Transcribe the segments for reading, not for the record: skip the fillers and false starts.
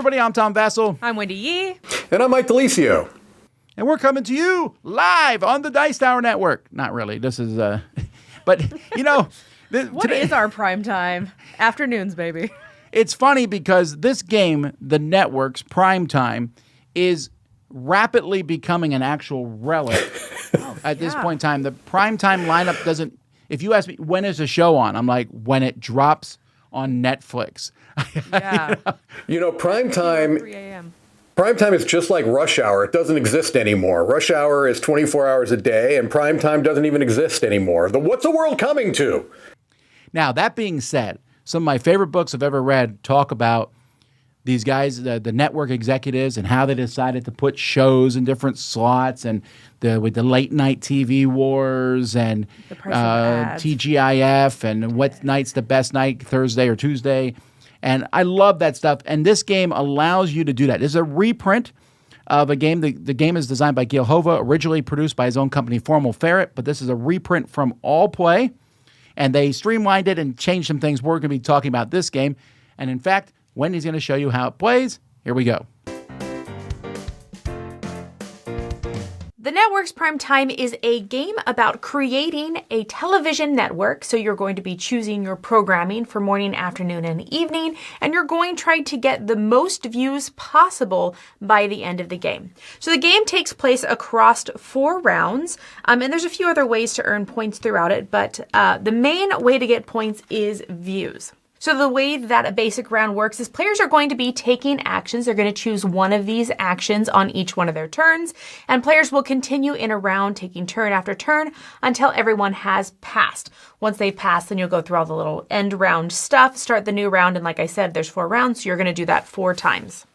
everybody. I'm Tom Vassell. I'm Wendy Yee. And I'm Mike Delisio. And we're coming to you live on the Dice Tower Network. Not really. This is, but, you know. What is our prime time? Afternoons, baby. It's funny because this game, the network's Primetime, is rapidly becoming an actual relic at this point in time. The Primetime lineup doesn't, if you ask me, when is the show on? I'm like, when it drops on Netflix. Yeah. You know, Primetime. 3 a.m. Primetime is just like rush hour. It doesn't exist anymore. Rush hour is 24 hours a day, and primetime doesn't even exist anymore. What's the world coming to? Now, that being said, some of my favorite books I've ever read talk about these guys, the network executives, and how they decided to put shows in different slots, and with the late night TV wars, and TGIF, and what night's the best night, Thursday or Tuesday. And I love that stuff. And this game allows you to do that. This is a reprint of a game. The game is designed by Gil Hova, originally produced by his own company, Formal Ferret. But this is a reprint from All Play. And they streamlined it and changed some things. We're going to be talking about this game. And in fact, Wendy's going to show you how it plays. Here we go. The Network's Primetime is a game about creating a television network. So you're going to be choosing your programming for morning, afternoon, and evening, and you're going to try to get the most views possible by the end of the game. So the game takes place across 4 rounds, and there's a few other ways to earn points throughout it, but the main way to get points is views. So the way that a basic round works is players are going to be taking actions. They're going to choose one of these actions on each one of their turns, and players will continue in a round taking turn after turn until everyone has passed. Once they've passed, then you'll go through all the little end round stuff, start the new round, and like I said, there's 4 rounds, so you're going to do that 4 times.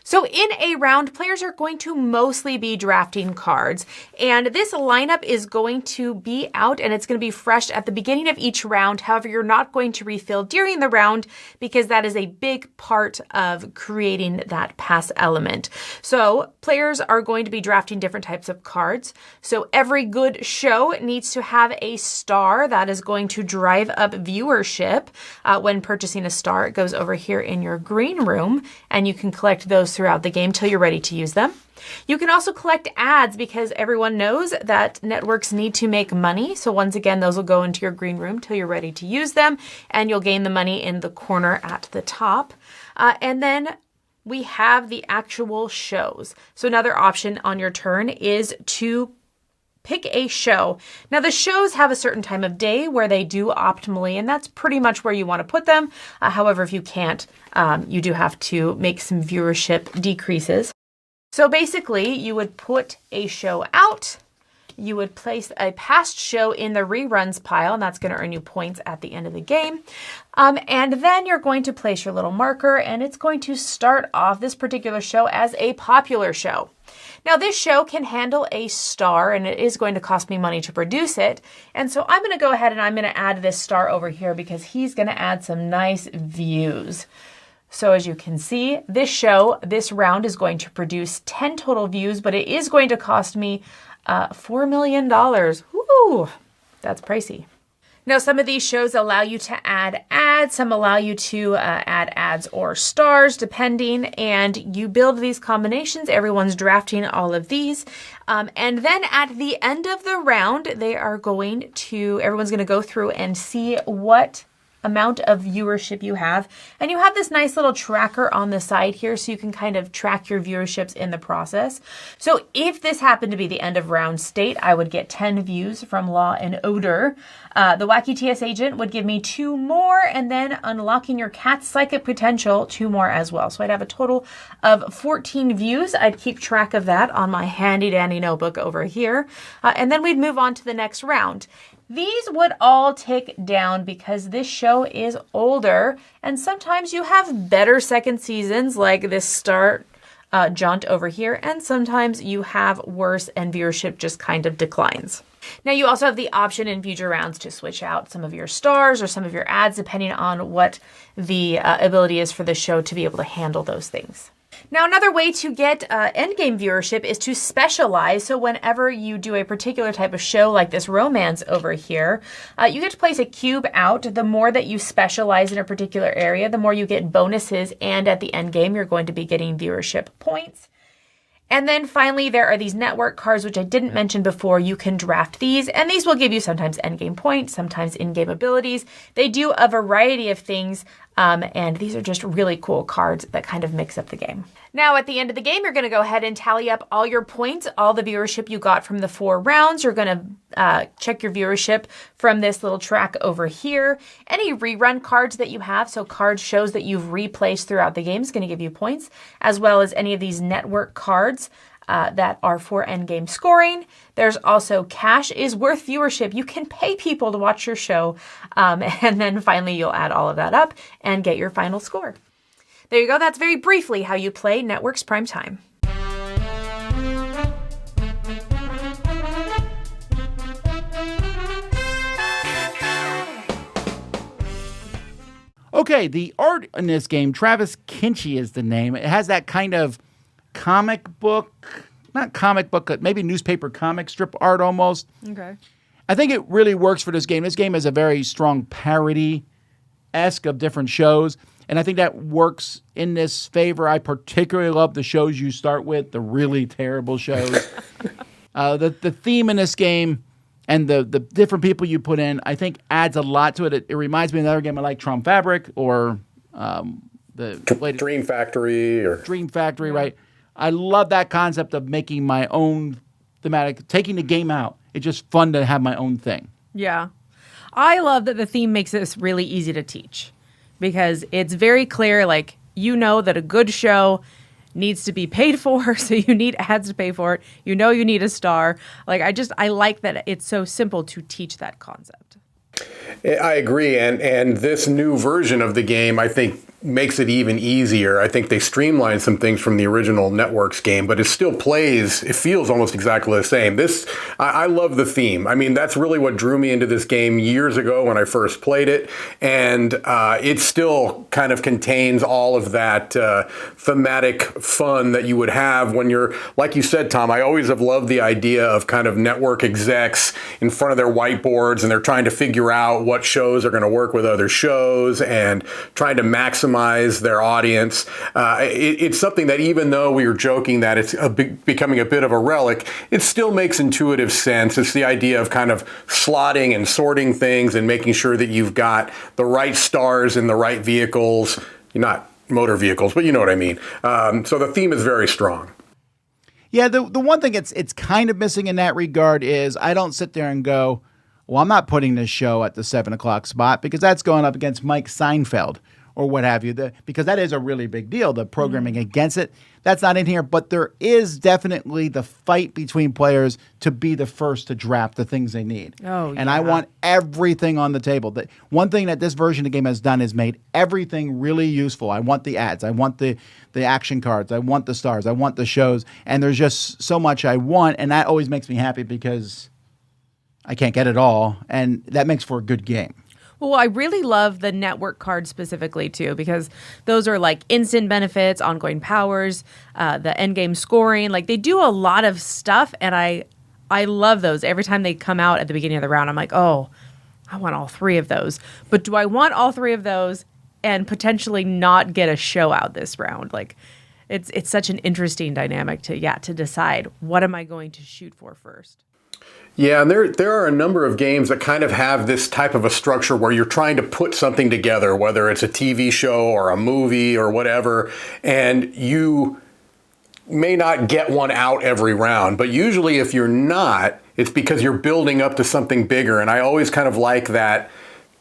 So in a round, players are going to mostly be drafting cards, and this lineup is going to be out and it's going to be fresh at the beginning of each round. However, you're not going to refill during the round because that is a big part of creating that pass element. So players are going to be drafting different types of cards. So every good show needs to have a star that is going to drive up viewership. When purchasing a star, it goes over here in your green room, and you can collect those throughout the game till you're ready to use them. You can also collect ads because everyone knows that networks need to make money. So once again, those will go into your green room till you're ready to use them, and you'll gain the money in the corner at the top. And then we have the actual shows. So another option on your turn is to pick a show. Now, the shows have a certain time of day where they do optimally, and that's pretty much where you want to put them. However, if you can't, you do have to make some viewership decreases. So basically, you would put a show out. You would place a past show in the reruns pile, and that's going to earn you points at the end of the game. And then you're going to place your little marker, and it's going to start off this particular show as a popular show. Now, this show can handle a star, and it is going to cost me money to produce it. And so I'm going to go ahead and I'm going to add this star over here because he's going to add some nice views. So as you can see, this show, this round is going to produce 10 total views, but it is going to cost me $4 million. Woo, that's pricey. Now, some of these shows allow you to add ads. Some allow you to add ads or stars, depending. And you build these combinations. Everyone's drafting all of these. And then at the end of the round, everyone's going to go through and see what amount of viewership you have. And you have this nice little tracker on the side here so you can kind of track your viewerships in the process. So if this happened to be the end of round state, I would get 10 views from Law and Odor. The Wacky TS Agent would give me 2 more, and then Unlocking Your Cat's Psychic Potential, 2 more as well. So I'd have a total of 14 views. I'd keep track of that on my handy dandy notebook over here. And then we'd move on to the next round. These would all tick down because this show is older, and sometimes you have better second seasons like this start jaunt over here, and sometimes you have worse and viewership just kind of declines. Now, you also have the option in future rounds to switch out some of your stars or some of your ads, depending on what the ability is for the show to be able to handle those things. Now, another way to get endgame viewership is to specialize. So whenever you do a particular type of show like this romance over here, you get to place a cube out. The more that you specialize in a particular area, the more you get bonuses. And at the end game, you're going to be getting viewership points. And then finally, there are these network cards, which I didn't mention before. You can draft these, and these will give you sometimes endgame points, sometimes in-game abilities. They do a variety of things, and these are just really cool cards that kind of mix up the game. Now, at the end of the game, you're going to go ahead and tally up all your points, all the viewership you got from the 4 rounds. You're going to check your viewership from this little track over here. Any rerun cards that you have, so cards shows that you've replaced throughout the game, is going to give you points, as well as any of these network cards that are for endgame scoring. There's also cash is worth viewership. You can pay people to watch your show, and then finally you'll add all of that up and get your final score. There you go. That's very briefly how you play Networks Primetime. Okay, the art in this game, Travis Kinchy is the name. It has that kind of comic book, not comic book, maybe newspaper comic strip art almost. Okay. I think it really works for this game. This game is a very strong parody-esque of different shows, and I think that works in this favor. I particularly love the shows you start with, the really terrible shows. The theme in this game and the different people you put in, I think adds a lot to it. It reminds me of another game I like, Tron Fabric, or the latest Dream Factory. Dream Factory, right? I love that concept of making my own thematic, taking the game out. It's just fun to have my own thing. Yeah. I love that the theme makes this really easy to teach because it's very clear, like, you know that a good show needs to be paid for, so you need ads to pay for it. You know you need a star. Like, I like that it's so simple to teach that concept. I agree, and this new version of the game, I think, makes it even easier. I think they streamlined some things from the original Networks game, but it still plays, it feels almost exactly the same. I love the theme. I mean, that's really what drew me into this game years ago when I first played it, and it still kind of contains all of that thematic fun that you would have when you're, like you said, Tom, I always have loved the idea of kind of network execs in front of their whiteboards, and they're trying to figure out what shows are going to work with other shows and trying to maximize their audience. It's something that, even though we were joking that it's becoming a bit of a relic, it still makes intuitive sense. It's the idea of kind of slotting and sorting things and making sure that you've got the right stars in the right vehicles. Not motor vehicles, but you know what I mean. So the theme is very strong. Yeah, the one thing it's kind of missing in that regard is I don't sit there and go, well, I'm not putting this show at the 7 o'clock spot because that's going up against Mike Seinfeld or what have you, because that is a really big deal, the programming against it. That's not in here, but there is definitely the fight between players to be the first to draft the things they need. Oh, and I want everything on the table. One thing that this version of the game has done is made everything really useful. I want the ads. I want the action cards. I want the stars. I want the shows. And there's just so much I want, and that always makes me happy because I can't get it all, and that makes for a good game. Well, I really love the network cards specifically, too, because those are like instant benefits, ongoing powers, the endgame scoring. Like, they do a lot of stuff, and I love those. Every time they come out at the beginning of the round, I'm like, oh, I want all 3 of those. But do I want all 3 of those and potentially not get a show out this round? Like, it's such an interesting dynamic to decide what am I going to shoot for first. Yeah, and there are a number of games that kind of have this type of a structure where you're trying to put something together, whether it's a TV show or a movie or whatever, and you may not get one out every round. But usually if you're not, it's because you're building up to something bigger. And I always kind of like that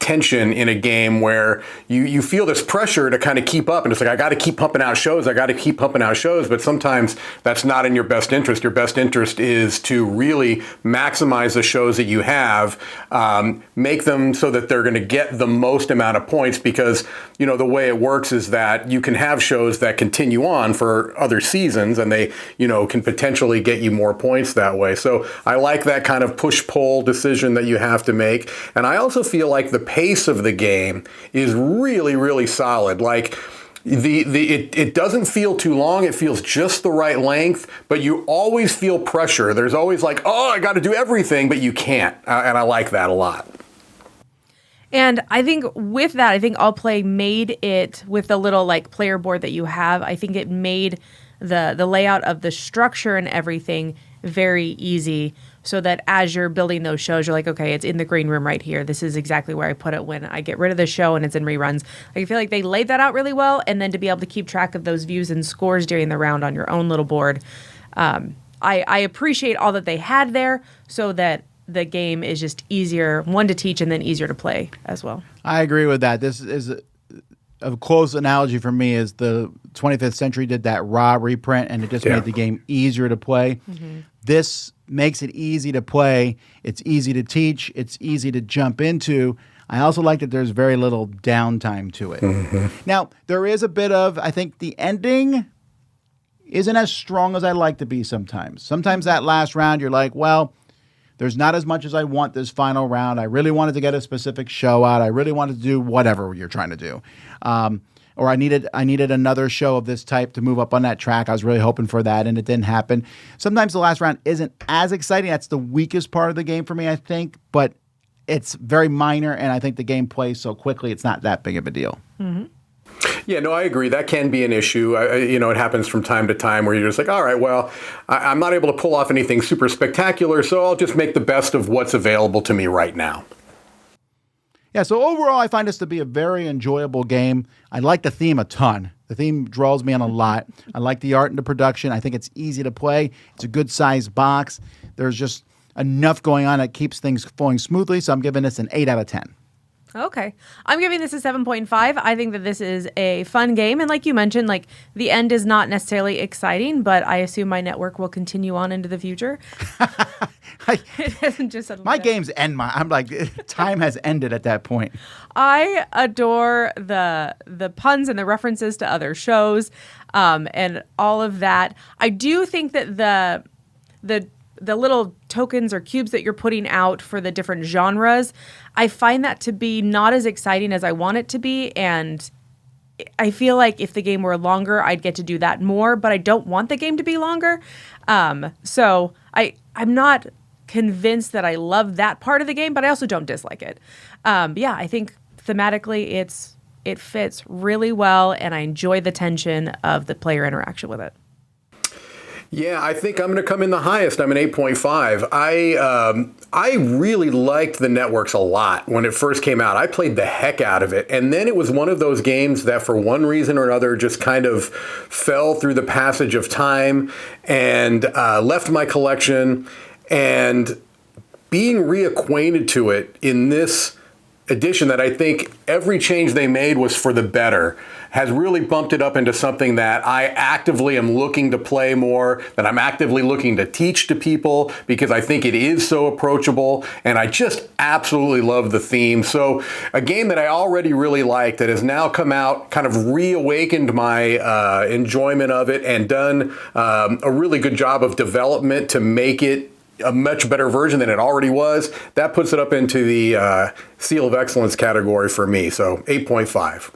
tension in a game where you feel this pressure to kind of keep up, and it's like, I got to keep pumping out shows, but sometimes that's not in your best interest. Your best interest is to really maximize the shows that you have, make them so that they're going to get the most amount of points, because the way it works is that you can have shows that continue on for other seasons, and they can potentially get you more points that way. So I like that kind of push-pull decision that you have to make, and I also feel like the pace of the game is really, really solid. Like, It doesn't feel too long. It feels just the right length, but you always feel pressure. There's always like, oh, I got to do everything, but you can't. And I like that a lot. And I think with that, I think All Play made it with the little like player board that you have. I think it made the layout of the structure and everything very easy, so that as you're building those shows, you're like, okay, it's in the green room right here. This is exactly where I put it when I get rid of the show and it's in reruns. I feel like they laid that out really well. And then to be able to keep track of those views and scores during the round on your own little board. I appreciate all that they had there, so that the game is just easier, one, to teach and then easier to play as well. I agree with that. This is a close analogy for me is the 25th Century did that raw reprint, and it just made the game easier to play. This makes it easy to play. It's easy to teach. It's easy to jump into. I also like that there's very little downtime to it. Now, there is a bit of, I think the ending isn't as strong as I like to be sometimes. Sometimes that last round, you're like, well, there's not as much as I want this final round. I really wanted to get a specific show out. I really wanted to do whatever you're trying to do. Or I needed another show of this type to move up on that track. I was really hoping for that, and it didn't happen. Sometimes the last round isn't as exciting. That's the weakest part of the game for me, I think. But it's very minor, and I think the game plays so quickly, it's not that big of a deal. Yeah, no, I agree. That can be an issue. It happens from time to time where you're just like, all right, well, I'm not able to pull off anything super spectacular, so I'll just make the best of what's available to me right now. Yeah, so overall, I find this to be a very enjoyable game. I like the theme a ton. The theme draws me in a lot. I like the art and the production. I think it's easy to play. It's a good-sized box. There's just enough going on that keeps things flowing smoothly, so I'm giving this an 8 out of 10. Okay. I'm giving this a 7.5. I think that this is a fun game. And like you mentioned, like the end is not necessarily exciting, but I assume my network will continue on into the future. It hasn't just settled My down. games end. I'm like, time has ended at that point. I adore the puns and the references to other shows, and all of that. I do think that the little tokens or cubes that you're putting out for the different genres, I find that to be not as exciting as I want it to be. And I feel like if the game were longer, I'd get to do that more, but I don't want the game to be longer. So I'm not convinced that I love that part of the game, but I also don't dislike it. Yeah, I think thematically it fits really well, and I enjoy the tension of the player interaction with it. Yeah, I think I'm going to come in the highest. I'm an 8.5. I really liked the Networks a lot when it first came out. I played the heck out of it. And then it was one of those games that for one reason or another just kind of fell through the passage of time and left my collection. And being reacquainted to it in this edition that I think every change they made was for the better has really bumped it up into something that I actively am looking to play more, that I'm actively looking to teach to people because I think it is so approachable, and I just absolutely love the theme. So a game that I already really liked that has now come out, kind of reawakened my enjoyment of it and done a really good job of development to make it a much better version than it already was. That puts it up into the Seal of Excellence category for me. So 8.5.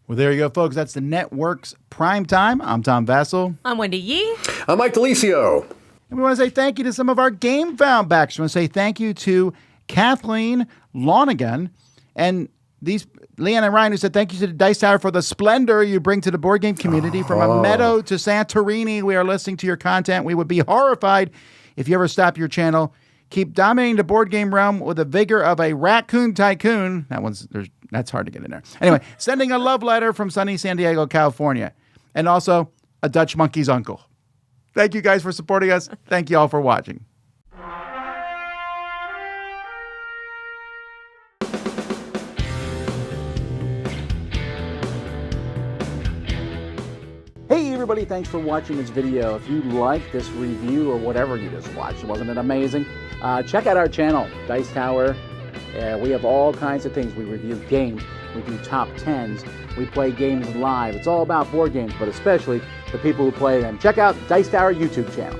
Well, there you go, folks. That's the Network's Primetime. I'm Tom Vassell. I'm Wendy Yee. I'm Mike DeLisio. And we want to say thank you to some of our Game Found backs. We want to say thank you to Kathleen Lonigan and Leanne and Ryan, who said thank you to the Dice Tower for the splendor you bring to the board game community. From a meadow to Santorini, we are listening to your content. We would be horrified if you ever stop your channel. Keep dominating the board game realm with the vigor of a raccoon tycoon. That's hard to get in there. Anyway, sending a love letter from sunny San Diego, California. And also a Dutch monkey's uncle. Thank you guys for supporting us. Thank you all for watching. Hey everybody, thanks for watching this video. If you like this review or whatever you just watched, wasn't it amazing? Check out our channel, Dice Tower. We have all kinds of things. We review games, we do top 10s, we play games live. It's all about board games, but especially the people who play them. Check out Dice Tower YouTube channel.